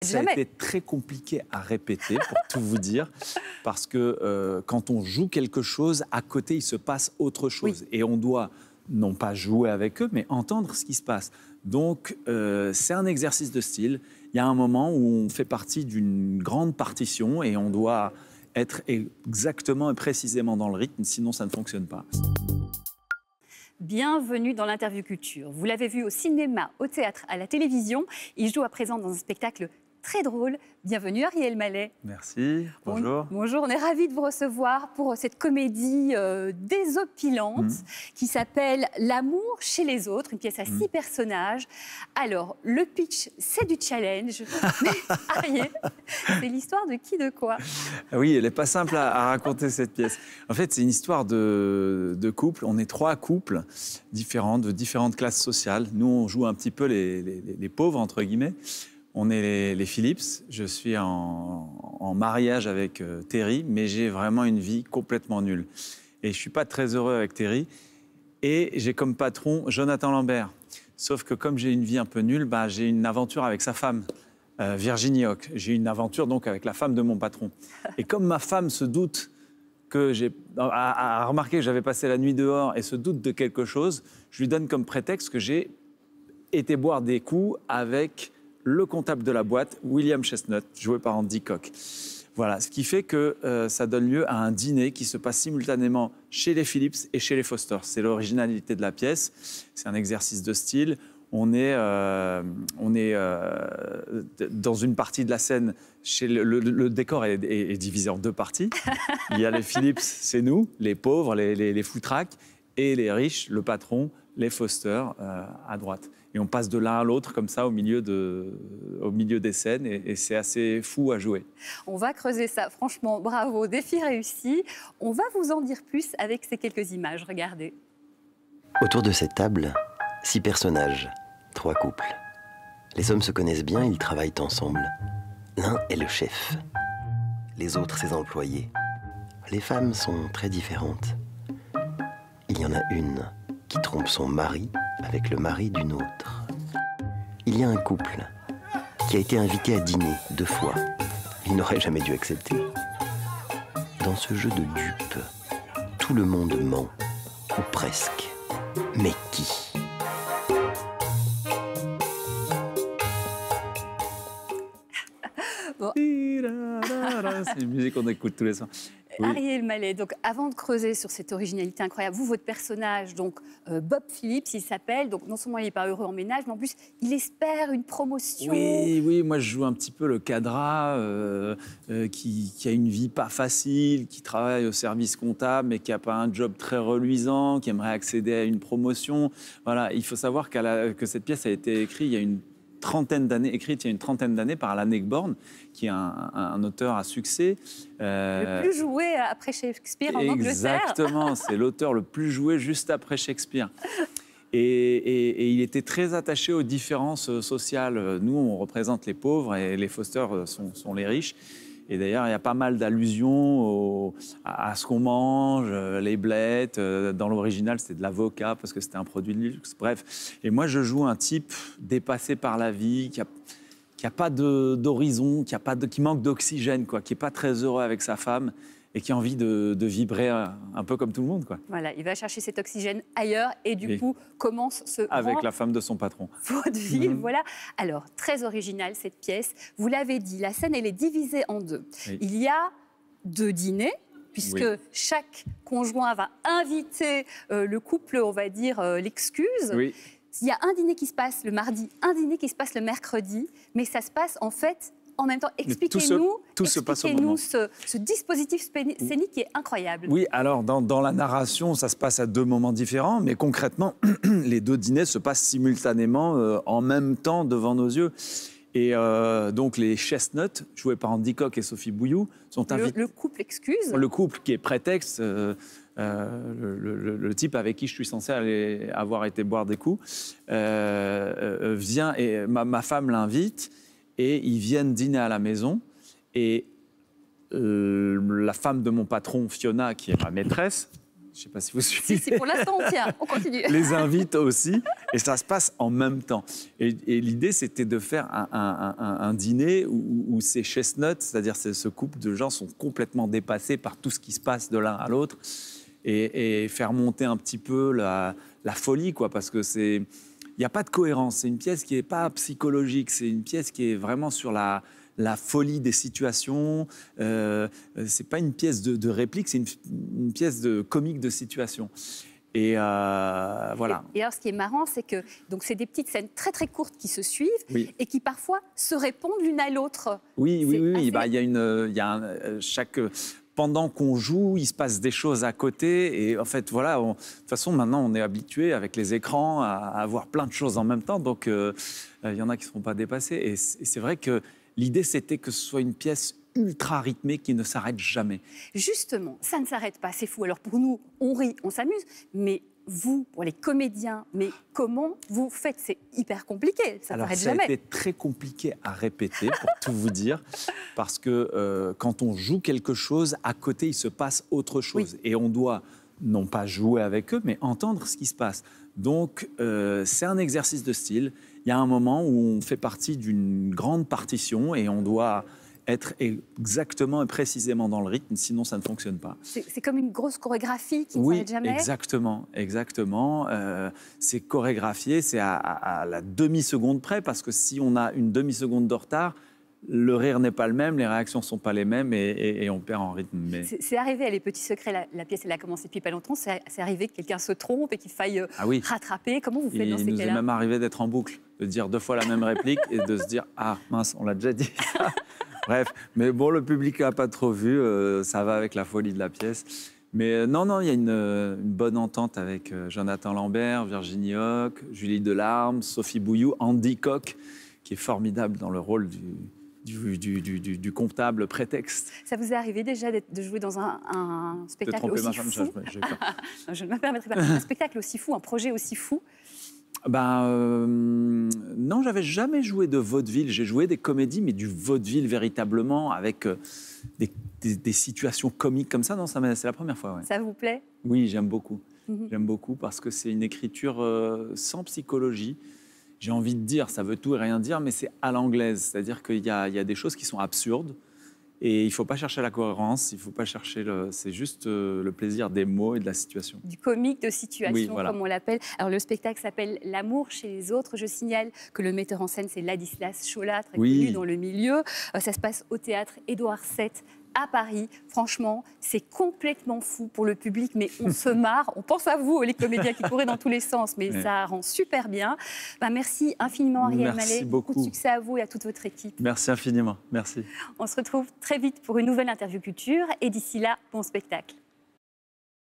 Ça a été très compliqué à répéter, pour tout vous dire, parce que quand on joue quelque chose, à côté, il se passe autre chose. Oui. Et on doit non pas jouer avec eux, mais entendre ce qui se passe. Donc, c'est un exercice de style. Il y a un moment où on fait partie d'une grande partition et on doit être exactement et précisément dans le rythme, sinon ça ne fonctionne pas. Bienvenue dans l'interview culture. Vous l'avez vu au cinéma, au théâtre, à la télévision. Il joue à présent dans un spectacle très drôle. Bienvenue Ariel Mallet. Merci, bonjour. Bonjour, on est ravis de vous recevoir pour cette comédie désopilante qui s'appelle L'amour chez les autres, une pièce à 6 personnages. Alors, le pitch, c'est du challenge. Mais Ariel, c'est l'histoire de qui, de quoi? Oui, elle n'est pas simple à raconter cette pièce. En fait, c'est une histoire de couple. On est 3 couples différents, de différentes classes sociales. Nous, on joue un petit peu les pauvres, entre guillemets. On est les Phillips, je suis en mariage avec Terry, mais j'ai vraiment une vie complètement nulle. Et je ne suis pas très heureux avec Terry. Et j'ai comme patron Jonathan Lambert. Sauf que comme j'ai une vie un peu nulle, j'ai une aventure avec sa femme, Virginie Hoc. J'ai une aventure donc avec la femme de mon patron. Et comme ma femme se doute que a remarqué que j'avais passé la nuit dehors et se doute de quelque chose, je lui donne comme prétexte que j'ai été boire des coups avec le comptable de la boîte, William Chestnut, joué par Andy Cock. Voilà, ce qui fait que ça donne lieu à un dîner qui se passe simultanément chez les Phillips et chez les Foster. C'est l'originalité de la pièce, c'est un exercice de style. On est dans une partie de la scène, le décor est divisé en 2 parties. Il y a les Phillips, c'est nous, les pauvres, les foutraques, et les riches, le patron, les Foster, à droite. Et on passe de l'un à l'autre comme ça au milieu des scènes et c'est assez fou à jouer. On va creuser ça, franchement, bravo, défi réussi. On va vous en dire plus avec ces quelques images, regardez. Autour de cette table, 6 personnages, 3 couples. Les hommes se connaissent bien, ils travaillent ensemble. L'un est le chef, les autres ses employés. Les femmes sont très différentes. Il y en a une qui trompe son mari avec le mari d'une autre. Il y a un couple qui a été invité à dîner 2 fois. Il n'aurait jamais dû accepter. Dans ce jeu de dupes, tout le monde ment, ou presque. Mais qui ? Bon. C'est une musique qu'on écoute tous les soirs. Oui. Ariel Mallet, donc avant de creuser sur cette originalité incroyable, vous, votre personnage, donc Bob Phillips, il s'appelle, donc non seulement il n'est pas heureux en ménage, mais en plus il espère une promotion. Oui, moi je joue un petit peu le cadra qui a une vie pas facile, qui travaille au service comptable, mais qui n'a pas un job très reluisant, qui aimerait accéder à une promotion. Voilà, il faut savoir que cette pièce a été écrite il y a une trentaine d'années par Alan Ayckbourn, qui est un auteur à succès. Le plus joué après Shakespeare en Angleterre. Exactement, c'est l'auteur le plus joué juste après Shakespeare. Et il était très attaché aux différences sociales. Nous, on représente les pauvres et les Foster sont les riches. Et d'ailleurs, il y a pas mal d'allusions à ce qu'on mange, les blettes. Dans l'original, c'était de l'avocat parce que c'était un produit de luxe. Bref. Et moi, je joue un type dépassé par la vie, qui a pas d'horizon, qui manque d'oxygène, quoi, qui n'est pas très heureux avec sa femme et qui a envie de vibrer un peu comme tout le monde, quoi. Voilà, il va chercher cet oxygène ailleurs et du coup commence ce avec la femme de son patron. Vaudeville, voilà. Alors, très originale cette pièce. Vous l'avez dit, la scène, elle est divisée en 2. Oui. Il y a 2 dîners, puisque chaque conjoint va inviter le couple, on va dire, l'excuse. Oui. Il y a un dîner qui se passe le mardi, un dîner qui se passe le mercredi, mais ça se passe en fait en même temps. Expliquez-nous ce dispositif scénique qui est incroyable. Oui, alors dans la narration, ça se passe à 2 moments différents, mais concrètement, les 2 dîners se passent simultanément, en même temps, devant nos yeux. Et donc les Chestnut, joués par Andy Cock et Sophie Bouillou, sont invités. Le couple excuse. Le couple qui est prétexte, le type avec qui je suis censé avoir été boire des coups, vient et ma femme l'invite. Et ils viennent dîner à la maison. Et la femme de mon patron, Fiona, qui est ma maîtresse, je ne sais pas si vous suivez. Si, pour l'instant, on tient, on continue. Les invitent aussi, et ça se passe en même temps. Et l'idée, c'était de faire un dîner où ces chestnuts, c'est-à-dire ce couple de gens, sont complètement dépassés par tout ce qui se passe de l'un à l'autre, et faire monter un petit peu la folie, quoi, parce que il n'y a pas de cohérence. C'est une pièce qui n'est pas psychologique, c'est une pièce qui est vraiment sur la folie des situations. C'est pas une pièce de réplique, c'est une pièce de comique de situation. Et voilà. Et alors, ce qui est marrant, c'est que c'est des petites scènes très très courtes qui se suivent et qui parfois se répondent l'une à l'autre. Oui. Bah, pendant qu'on joue, il se passe des choses à côté. Et en fait, voilà, de toute façon, maintenant, on est habitué avec les écrans à avoir plein de choses en même temps. Donc, il y en a qui ne seront pas dépassés. Et c'est vrai que l'idée, c'était que ce soit une pièce ultra rythmée qui ne s'arrête jamais. Justement, ça ne s'arrête pas, c'est fou. Alors pour nous, on rit, on s'amuse, mais vous, pour les comédiens, mais comment vous faites? C'est hyper compliqué, ça ne s'arrête jamais. Ça a été très compliqué à répéter, pour tout vous dire, parce que quand on joue quelque chose, à côté, il se passe autre chose. Oui. Et on doit non pas jouer avec eux, mais entendre ce qui se passe. Donc, c'est un exercice de style. Il y a un moment où on fait partie d'une grande partition et on doit être exactement et précisément dans le rythme, sinon ça ne fonctionne pas. C'est comme une grosse chorégraphie qui ne s'arrête jamais. Oui, exactement. C'est chorégraphié, c'est à la demi-seconde près, parce que si on a une demi-seconde de retard, le rire n'est pas le même, les réactions ne sont pas les mêmes et on perd en rythme. Mais... C'est arrivé à Les Petits Secrets, la pièce elle a commencé depuis pas longtemps, c'est arrivé que quelqu'un se trompe et qu'il faille rattraper. Comment vous faites dans ces cas-là? Il nous est même arrivé d'être en boucle, de dire 2 fois la même réplique et de se dire « Ah mince, on l'a déjà dit ça !» Bref, mais bon, le public n'a pas trop vu, ça va avec la folie de la pièce. Mais non, il y a une bonne entente avec Jonathan Lambert, Virginie Hoc, Julie Delarme, Sophie Bouilloux, Andy Coq, qui est formidable dans le rôle du comptable prétexte. Ça vous est arrivé déjà de jouer dans un spectacle aussi fou? Je ne me permettrai pas. Un spectacle aussi fou, un projet aussi fou? Non, j'avais jamais joué de vaudeville. J'ai joué des comédies, mais du vaudeville véritablement, avec des situations comiques comme ça. Non, c'est la première fois. Ouais. Ça vous plaît? Oui, j'aime beaucoup. J'aime beaucoup parce que c'est une écriture sans psychologie. J'ai envie de dire, ça veut tout et rien dire, mais c'est à l'anglaise. C'est-à-dire qu'il y a des choses qui sont absurdes. Et il ne faut pas chercher la cohérence, il ne faut pas chercher c'est juste le plaisir des mots et de la situation. Du comique de situation, voilà, comme on l'appelle. Alors le spectacle s'appelle L'amour chez les autres. Je signale que le metteur en scène, c'est Ladislas Cholat, très connu dans le milieu. Ça se passe au théâtre Édouard VII à Paris. Franchement, c'est complètement fou pour le public, mais on se marre. On pense à vous, les comédiens qui couraient dans tous les sens, mais ça rend super bien. Merci infiniment, Ariel Mallet. Beaucoup de succès à vous et à toute votre équipe. Merci infiniment. Merci. On se retrouve très vite pour une nouvelle interview culture et d'ici là, bon spectacle.